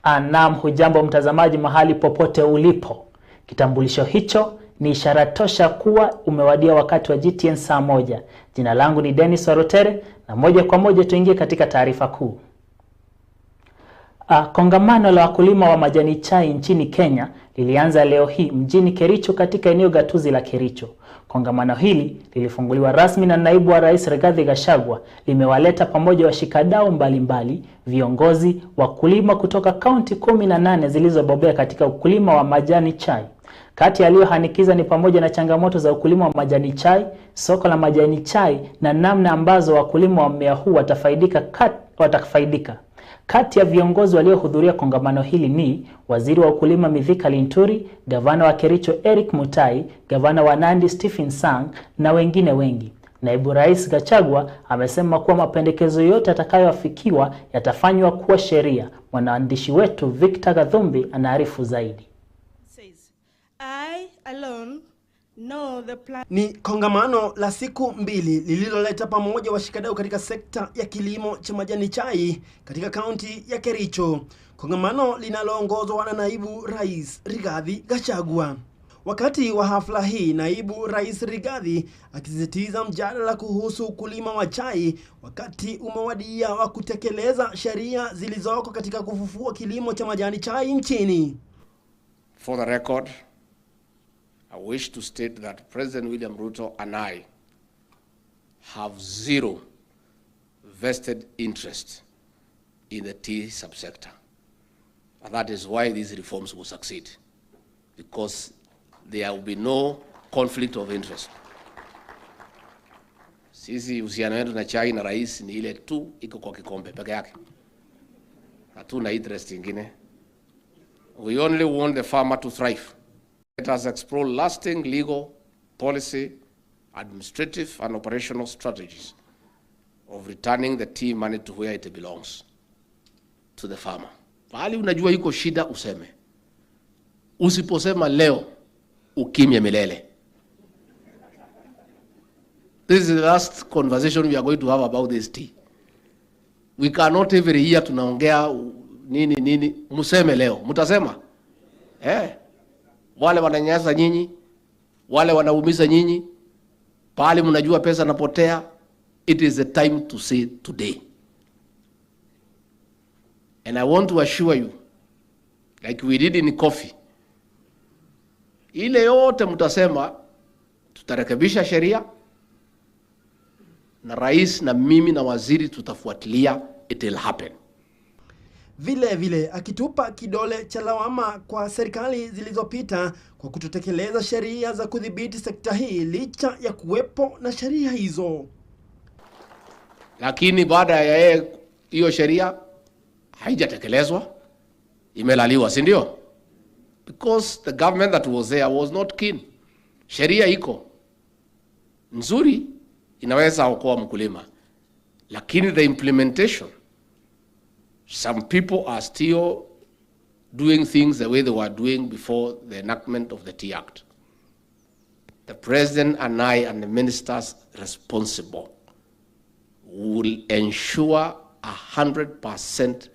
Naam, hujambo mtazamaji mahali popote ulipo. Kitambulisho hicho ni ishara tosha kuwa umewadia wakati wa Gtn Saa Moja. Jina langu ni Dennis Warotere na moja kwa moja tuingie katika taarifa kuu. Kongamano la wakulima wa majani chai nchini Kenya lilianza leo hii mjini Kericho katika eneo gatuzi la Kericho. Kongamano hili lilifunguliwa rasmi na naibu wa rais Rigathi Gachagua. Limewaleta pamoja washikadau mbalimbali, viongozi, wakulima kutoka kaunti 18 zilizobobea katika ukulima wa majani chai. Kati yaliyohanikiza ni pamoja na changamoto za ukulima wa majani chai, soko la majani chai na namna ambazo wakulima wa mmea huu watafaidika. Kati ya viongozi waliohudhuria kongamano hili ni Waziri wa Ukulima Mithika Linturi, Gavana wa Kericho Eric Mutai, Gavana wa Nandi Stephen Sang na wengine wengi. Naibu Rais Gachagua amesema kuwa mapendekezo yote yatakayoafikiwa yatafanywa kuwa sheria. Mwanaandishi wetu Victor Gathumbi anaarifu zaidi. Ni kongamano la siku mbili lililoleta pamoja washikadau katika sekta ya kilimo cha majani chai katika kaunti ya Kericho. Kongamano linaloongozwa na naibu rais Rigathi Gachagua. Wakati wa hafla hii, naibu rais Rigathi akisisitiza mjadala kuhusu ukulima wa chai wakati umewadia wa kutekeleza sheria zilizoko katika kufufua kilimo cha majani chai nchini. For the record, I wish to state that President William Ruto and I have zero vested interest in the tea subsector. And that is why these reforms will succeed, because there will be no conflict of interest. Sisi uhusiano wetu na chai na rais ni ile tu iko kwa kikombe peke yake. Hatuna interest ingine. We only want the farmer to thrive. Let us explore lasting legal, policy, administrative and operational strategies of returning the tea money to where it belongs, to the farmer. Pahali unajua yuko shida useme. Usiposema leo, ukimya milele. This is the last conversation we are going to have about this tea. We cannot every year tunaongea nini, museme leo. Mutasema? Wale wananyanyasa nyinyi, wale wanaumiza nyinyi, pale mnajua pesa napotea. It is the time to say today. And I want to assure you, like we did in coffee, ile yote mtasema, tutarekebisha sheria, na rais na mimi na waziri tutafuatilia, it will happen. Vile akitupa kidole cha lawama kwa serikali zilizopita kwa kutotekeleza sheria za kudhibiti sekta hii licha ya kuwepo na sheria hizo. Lakini baada ya hiyo sheria haijatekelezwa, imelaliwa, si ndio? Because the government that was there was not keen. Sheria iko nzuri, inaweza okoa mkulima, lakini the implementation, some people are still doing things the way they were doing before the enactment of the Tea Act. The President and I and the ministers responsible will ensure 100%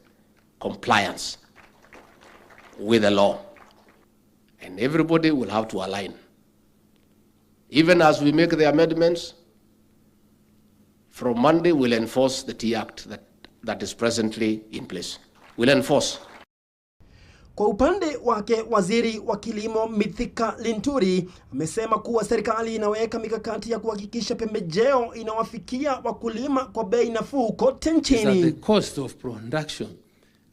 compliance with the law. And everybody will have to align. Even as we make the amendments, from Monday we'll enforce the Tea Act that is presently in place. We'll enforce. Kwa upande wake, waziri wa kilimo Mithika Linturi amesema kuwa serikali inaweka mikakati ya kuhakikisha pembejeo inawafikia wakulima kwa bei nafuu kote nchini. The cost of production,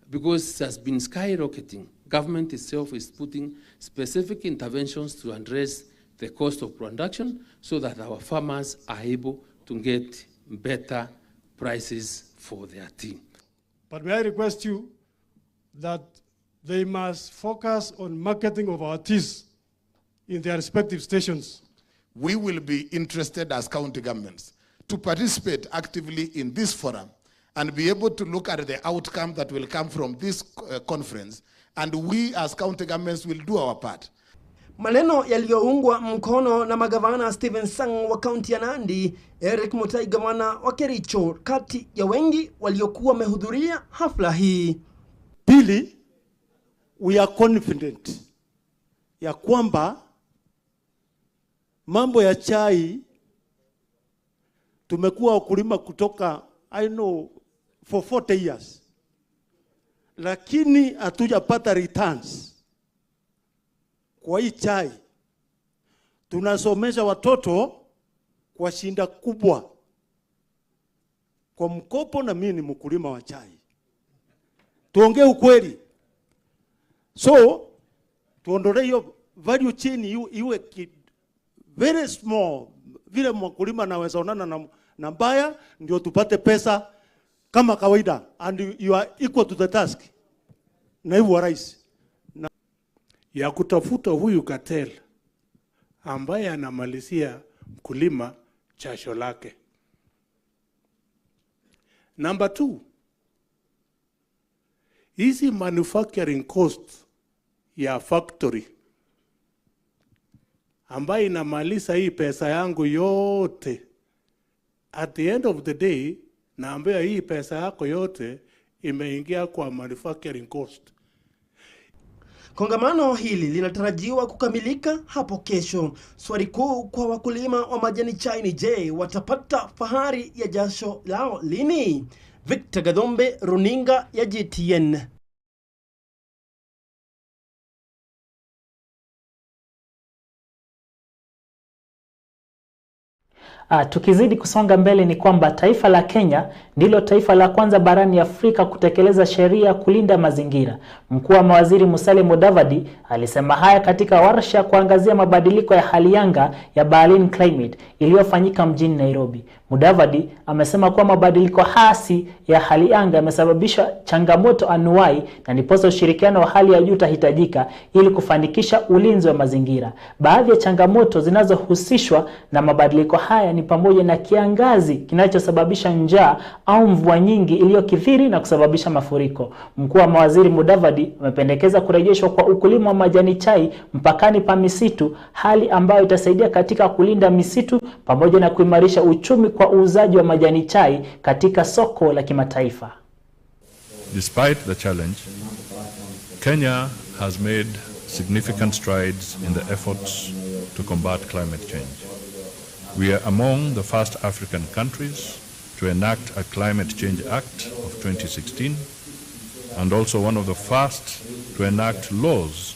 because it has been skyrocketing, government itself is putting specific interventions to address the cost of production so that our farmers are able to get better prices for their tea. But may I request you that they must focus on marketing of our teas in their respective stations. We will be interested as county governments to participate actively in this forum and be able to look at the outcome that will come from this conference, and we as county governments will do our part. Maneno yaliyoungwa mkono na magavana Stephen Sang wa kaunti ya Nandi, Eric Mutai gavana wa Kericho, kati ya wengi waliokuwa wamehudhuria hafla hii. Pili, we are confident ya kwamba mambo ya chai tumekuwa wakulima kutoka I know for 40 years, lakini hatujapata returns kwa hii chai. Tunasomesha watoto kwa shinda kubwa kwa mkopo, na mimi ni mkulima wa chai. Tuongee ukweli. So tuondolee hiyo value chain iwe very small, vile mkulima anaweza onana na mbaya, ndio tupate pesa kama kawaida, and you are equal to the task. Naibu wa rais ya kutafuta huyu cartel ambaye anamalizia mkulima jasho lake. Number 2, hizi manufacturing cost ya factory ambaye inamaliza hii pesa yangu yote, at the end of the day naambia hii pesa yako yote imeingia kwa manufacturing cost. Kongamano hili linatarajiwa kukamilika hapo kesho. Swali kuu kwa wakulima wa majani chai ni je, watapata fahari ya jasho lao lini? Victor Gadhombe, runinga ya GTN. Tukizidi kusonga mbele ni kwamba taifa la Kenya ndilo taifa la kwanza barani Afrika kutekeleza sheria kulinda mazingira. Mkuu wa mawaziri Musalia Mudavadi alisema haya katika warsha kuangazia mabadiliko ya hali anga ya Berlin Climate iliyofanyika mjini Nairobi. Mudavadi amesema kuwa mabadiliko hasi ya hali anga yamesababisha changamoto anuwai na ndiposa ushirikiano wa hali ya juu utahitajika ili kufanikisha ulinzi wa mazingira. Baadhi ya changamoto zinazohusishwa na mabadiliko haya ni pamoja na kiangazi kinachosababisha njaa au mvua nyingi iliyokithiri na kusababisha mafuriko. Mkuu wa mawaziri Mudavadi amependekeza kurejeshwa kwa ukulima wa majani chai mpakani pa misitu, hali ambayo itasaidia katika kulinda misitu pamoja na kuimarisha uchumi kwa uuzaji wa majani chai katika soko la kimataifa. Despite the challenge, Kenya has made significant strides in the efforts to combat climate change. We are among the first African countries to enact a Climate Change Act of 2016 and also one of the first to enact laws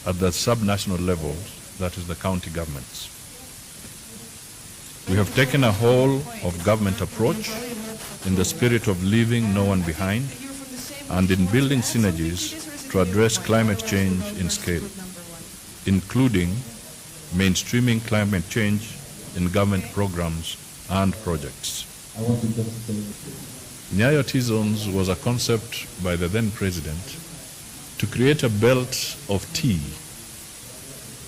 at the subnational level, that is the county governments. We have taken a whole of government approach in the spirit of leaving no one behind and in building synergies to address climate change in scale, including mainstreaming climate change in government programs and projects. Nyayo T-zones was a concept by the then president to create a belt of tea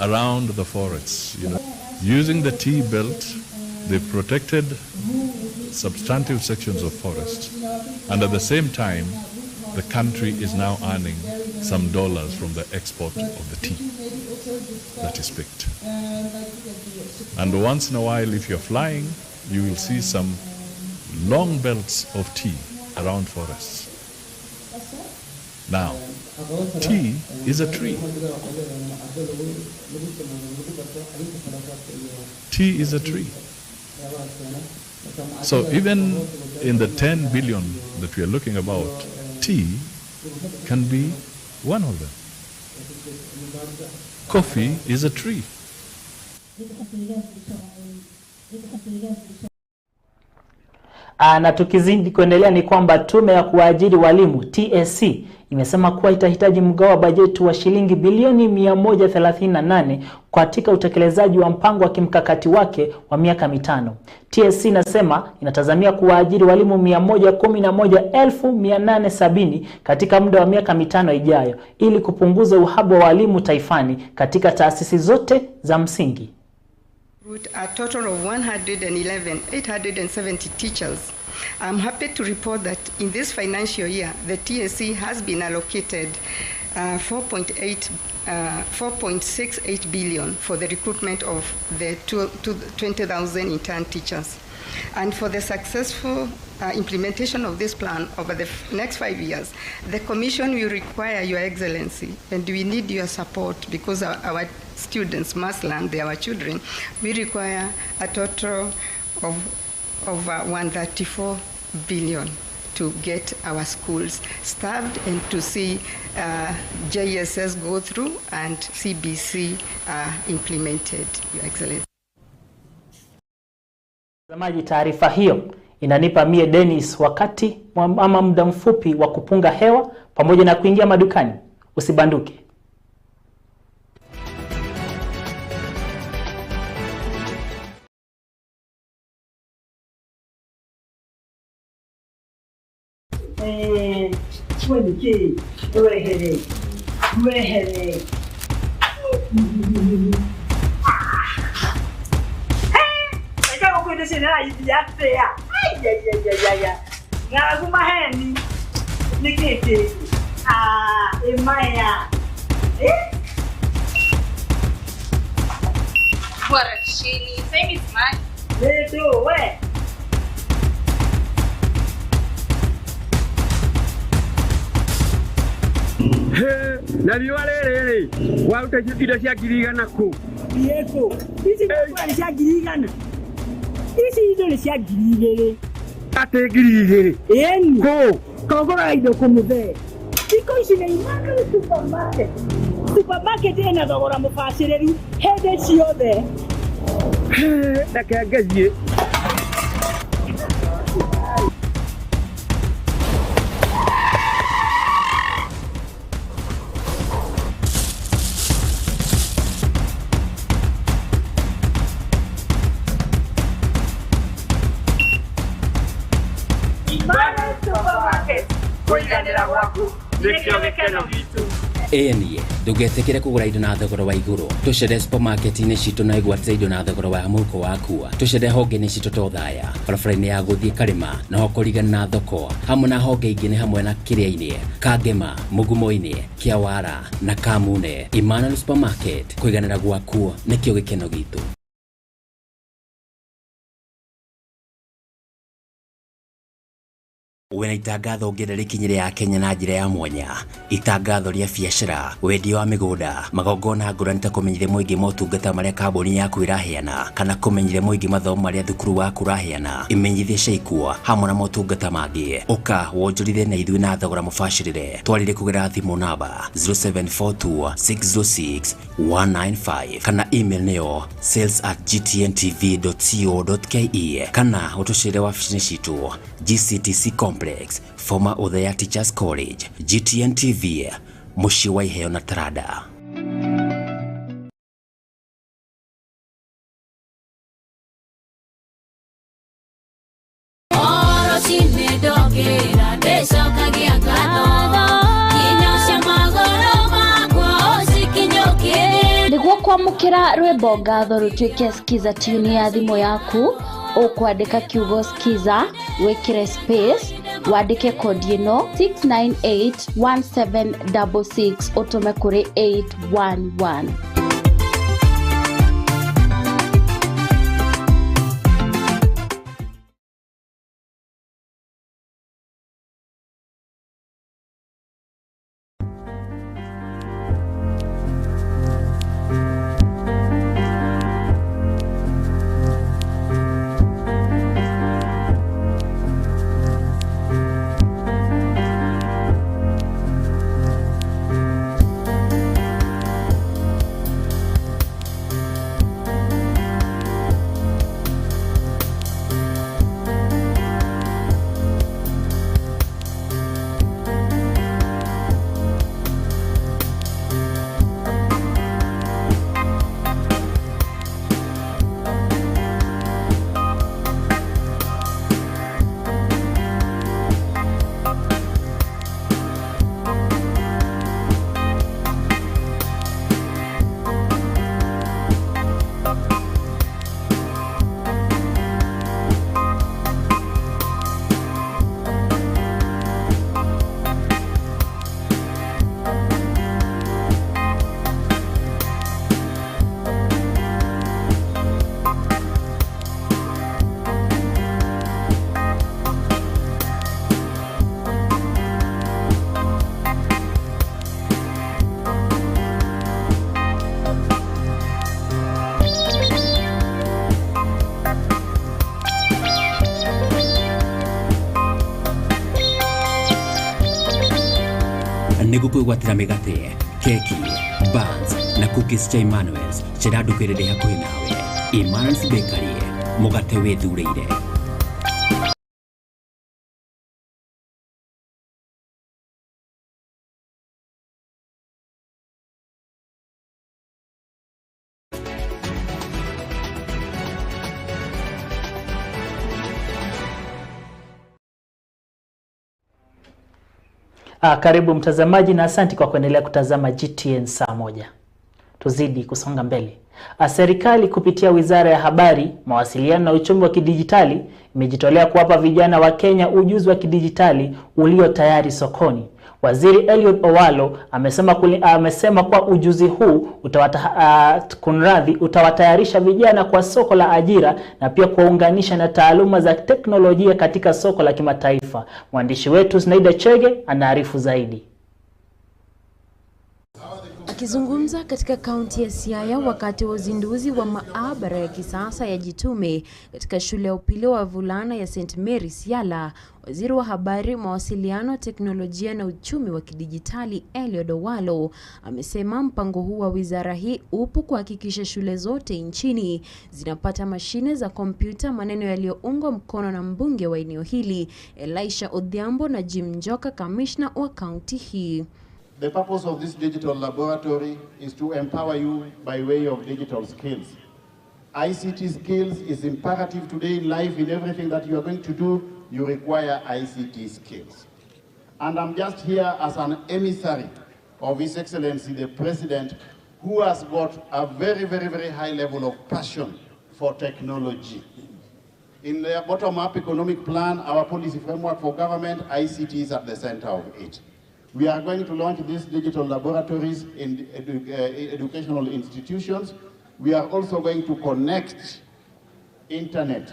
around the forests. Using the tea belt, they protected substantive sections of forest, and at the same time, the country is now earning some dollars from the export of the tea that is picked. And once in a while, if you're flying, you will see some long belts of tea around forests. Now, tea is a tree. Tea is a tree. So even in the 10 billion that we are looking about, tea can be one of them. Coffee is a tree. Na tukizidi kuendelea ni kwamba tume ya kuajiri walimu TSC imesema kuwa itahitaji mgao wa bajeti wa shilingi bilioni 138 katika utekelezaji wa mpango wa kimkakati wake wa miaka 5. TSC inasema inatazamia kuwaajiri walimu 111,870 katika muda wa miaka 5 ijayo ili kupunguza uhaba wa walimu taifani katika taasisi zote za msingi. A total of 111,870 teachers. I'm happy to report that in this financial year, the TSC has been allocated 4.68 billion for the recruitment of the 20,000 intern teachers. And for the successful implementation of this plan over the next 5 years, the Commission will require Your Excellency, and we need your support because our students must learn, they are our children. We require a total of 134 billion to get our schools staffed and to see JSS go through and CBC implemented, Your Excellency. Mtazamaji, taarifa hiyo inanipa mie Dennis wakati ama muda mfupi wa kupunga hewa pamoja na kuingia madukani. Usibanduke. Na biwalele wa utajidida cia girigana ku Yeko isi kwa cia girigana isi izo ni cia girigere ate girigere eni kogora ido kumuthe iko isi ni imana supermarket ena thogora mufaciriru hede ciothe ndakagazie Enie, ndugetekere kugura indo na thogora wa iguru. Tuchere supermarket-ini citu na igwatira indo na thogora wa muko wakua. Tuchere honge-ini citu to thaya. Barabara-ini ya guthie Karima na hokorigana na thoko. Hamwe na honge ingĩ hamwe na Kiria-ini, Kangema, Mugumo-ini, Kiawara na Kamune. Emmanuel Supermarket, kwiganira gwaku nikio gikeno gitu. Wena itangatho ngere kinyire ya Kenya na njira ya mwanya. Itangatho ria biacara, wendia wa migunda, magongona ngũrani ta kũmenyithia mũingĩ motungata marĩa kambuni yaku iraheana kana kũmenyithia mũingĩ mathomo marĩa thukuru waku uraheana. Imenyithia ciaikuo hamwe na motungata mangĩ. Ũka wonjorithie na ithuĩ na thogora mũbacĩrĩre. Twarĩre kũgerera thimũ namba 0742 606 195 kana email nĩyo sales@gtntv.co.ke kana ũtũcĩre wabici-inĩ citũ GCTC Complex, former Othaya Teachers College, GTN TV, mũciĩ wa iheo na taranda. Niguo kwamũkĩra rwĩmbo ngatho rũtuĩke skiza tune ya thimũ yaku, ũkwandĩka kiugo skiza, wĩkĩre space, wandĩke kodi ĩno 6981766 ũtũme kũrĩ 811. nĩguo kwĩgwatĩra mĩgate, keki, buns na cookies cha Emmanuel's cira nduka-inĩ hakuhĩ nawe. Emmanuel's Bakery, mũgate wĩthuurĩire. Karibu mtazamaji na asante kwa kuendelea kutazama GTN Saa Moja. Tuzidi kusonga mbele. Serikali kupitia Wizara ya Habari, Mawasiliano na Uchumi wa Kidijitali imejitolea kuwapa vijana wa Kenya ujuzi wa kidijitali ulio tayari sokoni. Waziri Eliud Owalo amesema kwa ujuzi huu utawatayarisha vijana kwa soko la ajira na pia kuunganisha na taaluma za teknolojia katika soko la kimataifa. Mwandishi wetu Snaida Chege anaarifu zaidi. Akizungumza katika kaunti ya Siaya wakati wa uzinduzi wa maabara ya kisasa ya jitume katika shule ya upili wa wavulana ya St. Mary Siala, Waziri wa Habari, Mawasiliano, Teknolojia na Uchumi wa Kidijitali Eliud Owalo amesema mpango huu wa wizara hii upo kuhakikisha shule zote nchini zinapata mashine za kompyuta, maneno yaliyoungwa mkono na mbunge wa eneo hili Elisha Odhiambo na Jim Njoka, kamishna wa kaunti hii. The purpose of this digital laboratory is to empower you by way of digital skills. ICT skills is imperative today in life. In everything that you are going to do, you require ICT skills. And I'm just here as an emissary of His Excellency the President, who has got a very, very, very high level of passion for technology. In the bottom-up economic plan, our policy framework for government, ICT is at the center of it. We are going to launch these digital laboratories in educational institutions. We are also going to connect internet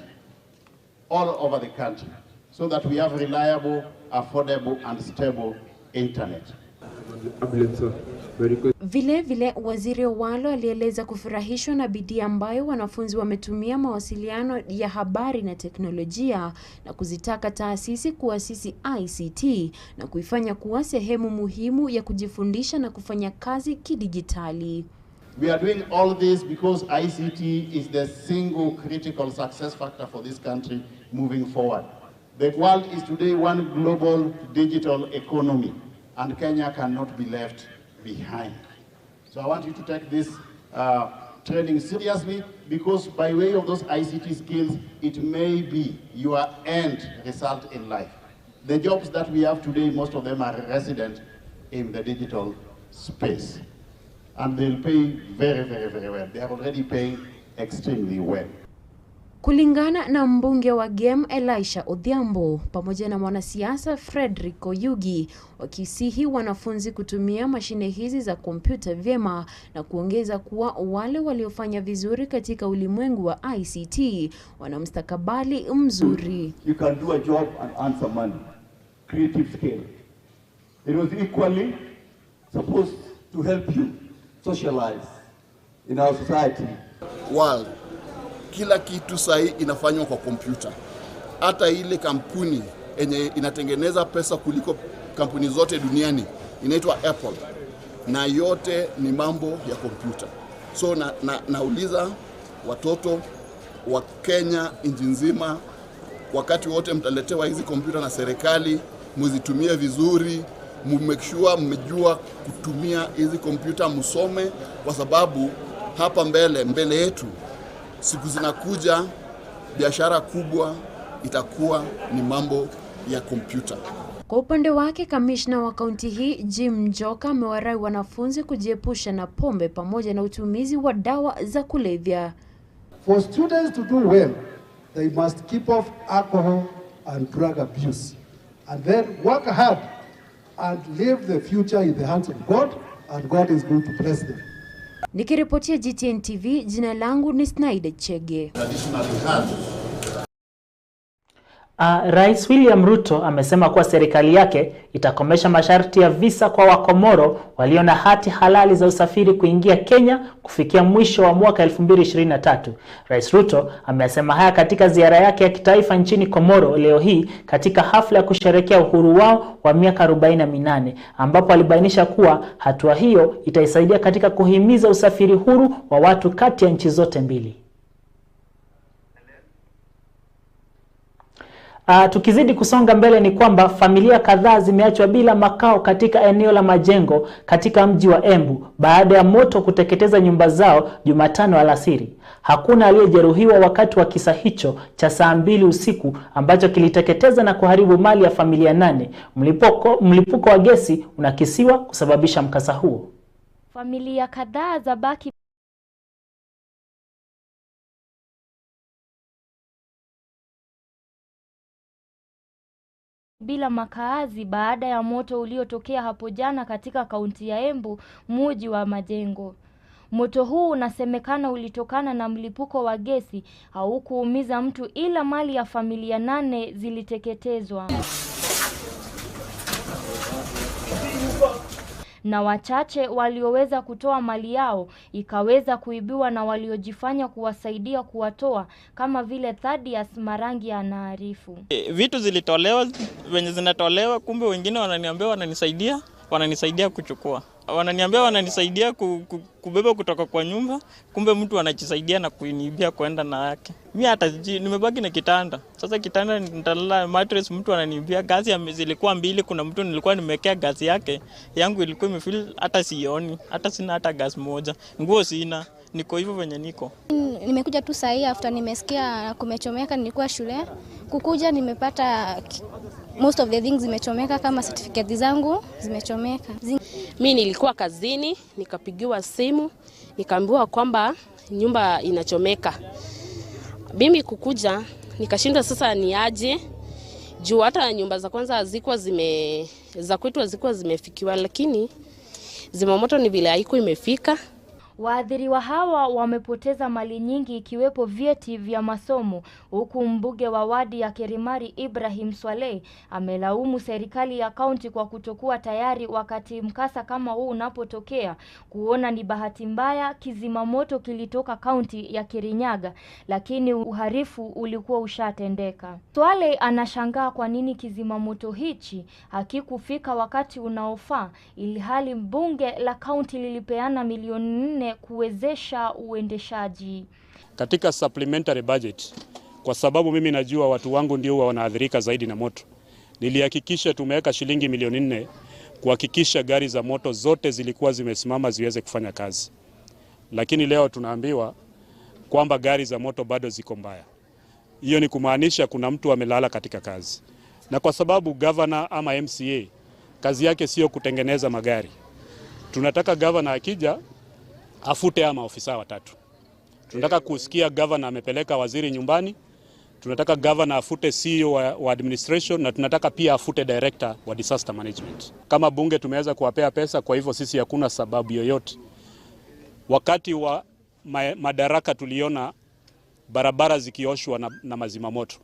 all over the country so that we have reliable, affordable and stable internet. Vile Waziri Owalo alieleza kufurahishwa na bidii ambayo wanafunzi wametumia mawasiliano ya habari na teknolojia na kuzitaka taasisi kuasisi ICT na kuifanya kuwa sehemu muhimu ya kujifundisha na kufanya kazi kidijitali. We are doing all this because ICT is the single critical success factor for this country moving forward. The world is today one global digital economy, and Kenya cannot be left behind. So I want you to take this training seriously, because by way of those ICT skills, it may be your end result in life. The jobs that we have today, most of them are resident in the digital space. And they'll pay very, very, very well. They are already paying extremely well. Kulingana na mbunge wa Gem Elisha Odhiambo pamoja na mwanasiasa Frederick Oyugi, wakisihi wanafunzi kutumia mashine hizi za kompyuta vyema na kuongeza kuwa wale waliofanya vizuri katika ulimwengu wa ICT wana mustakabali mzuri. You can do a job and earn some money. Creative skill. It was equally supposed to help you socialize in our society. World. Kila kitu sahi inafanywa kwa kompyuta. Hata ile kampuni yenye inatengeneza pesa kuliko kampuni zote duniani inaitwa Apple, na yote ni mambo ya kompyuta. So nauliza watoto wa Kenya nchi nzima, wakati wote mtaletewa hizi kompyuta na serikali, muzitumie vizuri, make sure mmejua kutumia hizi kompyuta, msome, kwa sababu hapa mbele yetu siku zinakuja, biashara kubwa itakuwa ni mambo ya kompyuta. Kwa upande wake, kamishna wa kaunti hii Jim Njoka amewarai wanafunzi kujiepusha na pombe pamoja na utumizi wa dawa za kulevya. For students to do well, they must keep off alcohol and drug abuse, and then work hard and leave the future in the hands of God, and God is going to bless them. Nikiripotia GTN TV, jina langu ni Snaida Chege. Rais William Ruto amesema kuwa serikali yake itakomesha masharti ya visa kwa Wakomoro walio na hati halali za usafiri kuingia Kenya kufikia mwisho wa mwaka 2023. Rais Ruto amesema haya katika ziara yake ya kitaifa nchini Komoro leo hii katika hafla ya kusherehekea uhuru wao wa miaka 48, ambapo alibainisha kuwa hatua hiyo itaisaidia katika kuhimiza usafiri huru wa watu kati ya nchi zote mbili. Tukizidi kusonga mbele ni kwamba familia kadhaa zimeachwa bila makao katika eneo la Majengo katika mji wa Embu baada ya moto kuteketeza nyumba zao Jumatano alasiri. Hakuna aliyejeruhiwa wakati wa kisa hicho cha saa 2 usiku ambacho kiliteketeza na kuharibu mali ya familia 8. Mlipuko wa gesi unakisiwa kusababisha mkasa huo. Familia kadhaa zabaki bila makaazi baada ya moto uliotokea hapo jana katika kaunti ya Embu, mji wa Majengo. Moto huu unasemekana ulitokana na mlipuko wa gesi, haukuumiza mtu ila mali ya familia 8 ziliteketezwa. Na wachache walioweza kutoa mali yao ikaweza kuibiwa na waliojifanya kuwasaidia kuwatoa, kama vile Thaddeus Marangi anaarifu. Vitu zilitolewa, wenye zinatolewa, kumbe wengine wananiambia wananisaidia kuchukua. Wananiambia wananisaidia kubeba kutoka kwa nyumba, kumbe mtu anajisaidia na kuinibia kwenda na yake. Mimi hata nimebaki na kitanda. Sasa kitanda nitalala mattress, mtu ananiibia. Gazi zilikuwa 2, kuna mtu nilikuwa nimewekea gazi yake. Yangu ilikuwa imefill, hata sioni, hata sina hata gas moja. Nguo sina, niko hivyo venye niko. Nimekuja tu saa hii after nimesikia kumechomeka, nilikuwa shule. Kukuja nimepata most of the things zimechomeka, kama certificate zangu zimechomeka. Mimi nilikuwa kazini, nikapigiwa simu, nikaambiwa kwamba nyumba inachomeka. Mimi kukuja, nikashindwa sasa ni aje. Juu hata nyumba za kwanza za kwetu hazikuwa zimefikiwa, lakini zimamoto ni vile haiko imefika. Waathiriwa hawa wamepoteza mali nyingi ikiwepo vyeti vya masomo, huku mbunge wa wadi ya Kerimari Ibrahim Swaleh amelaumu serikali ya kaunti kwa kutokuwa tayari wakati mkasa kama huu unapotokea, kuona ni bahati mbaya kizima moto kilitoka kaunti ya Kirinyaga, lakini uharifu ulikuwa ushatendeka. Swaleh anashangaa kwa nini kizima moto hichi hakikufika wakati unaofaa, ilhali bunge la kaunti lilipeana milioni 4 kuwezesha uendeshaji. Katika supplementary budget, kwa sababu mimi najua watu wangu ndio wanaathirika zaidi na moto, nilihakikisha tumeweka shilingi milioni 4 kuhakikisha gari za moto zote zilikuwa zimesimama ziweze kufanya kazi. Lakini leo tunaambiwa kwamba gari za moto bado ziko mbaya. Hiyo ni kumaanisha kuna mtu amelala katika kazi. Na kwa sababu governor ama MCA kazi yake sio kutengeneza magari, tunataka governor akija afute ama ofisa 3. Tunataka kusikia governor amepeleka waziri nyumbani, tunataka governor afute CEO wa administration, na tunataka pia afute director wa disaster management. Kama bunge tumeweza kuwapea pesa, kwa hivyo sisi hakuna sababu yoyote. Wakati wa madaraka tuliona barabara zikioshwa na mazima moto,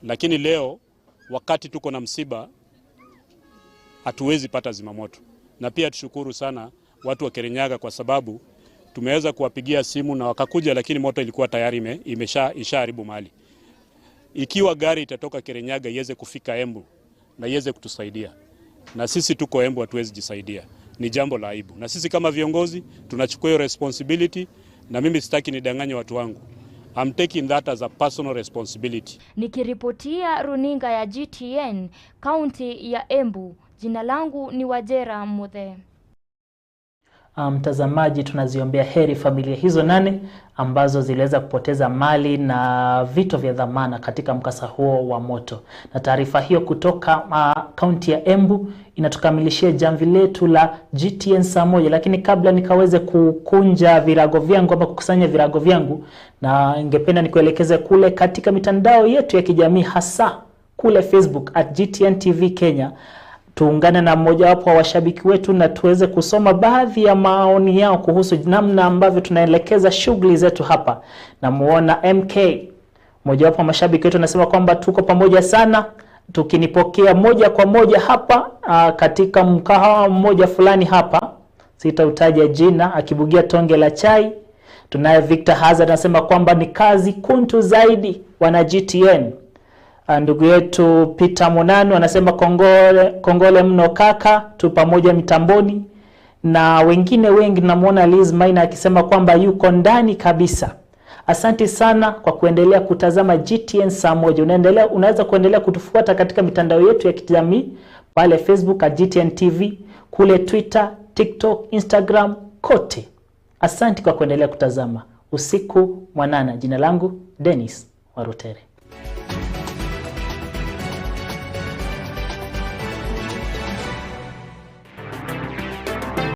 lakini leo wakati tuko na msiba hatuwezi pata zimamoto. Na pia tushukuru sana watu wa Kirinyaga kwa sababu tumeweza kuwapigia simu na wakakuja, lakini moto ilikuwa tayari ishaharibu mali. Ikiwa gari itatoka Kirinyaga iweze kufika Embu na iweze kutusaidia, na sisi tuko Embu hatuwezi jisaidia, ni jambo la aibu. Na sisi kama viongozi tunachukua hiyo responsibility, na mimi sitaki nidanganye watu wangu. I'm taking that as a personal responsibility. Nikiripotia runinga ya GTN kaunti ya Embu, jina langu ni Wajera Muthe. Mtazamaji, tunaziombea heri familia hizo 8 ambazo ziliweza kupoteza mali na vitu vya dhamana katika mkasa huo wa moto. Na taarifa hiyo kutoka kaunti ya Embu inatukamilishia jamvi letu la GTN Saa Moja. Lakini kabla nikaweze kukunja virago vyangu ama kukusanya virago vyangu, na ningependa nikuelekeze kule katika mitandao yetu ya kijamii, hasa kule Facebook @GTN TV Kenya. Tuungane na mmoja wapo wa washabiki wetu na tuweze kusoma baadhi ya maoni yao kuhusu namna ambavyo tunaelekeza shughuli zetu hapa. Na muona MK Mmoja wapo mashabiki wetu anasema kwamba tuko pamoja sana, tukinipokea moja kwa moja hapa katika mkahawa mmoja fulani hapa, sitautaja jina, akibugia tonge la chai. Tunaye Victor Hazard anasema kwamba ni kazi kuntu zaidi wana GTN. Ndugu yetu Peter Monano anasema kongole mno kaka, tu pamoja mitamboni. Na wengine wengi, namuona Liz Maina akisema kwamba yuko ndani kabisa. Asante sana kwa kuendelea kutazama GTN Saa Moja. Unaweza kuendelea kutufuata katika mitandao yetu ya kijamii pale Facebook @GTN TV, kule Twitter, TikTok, Instagram, kote. Asante kwa kuendelea kutazama. Usiku mwanana. Jina langu Dennis Warutere.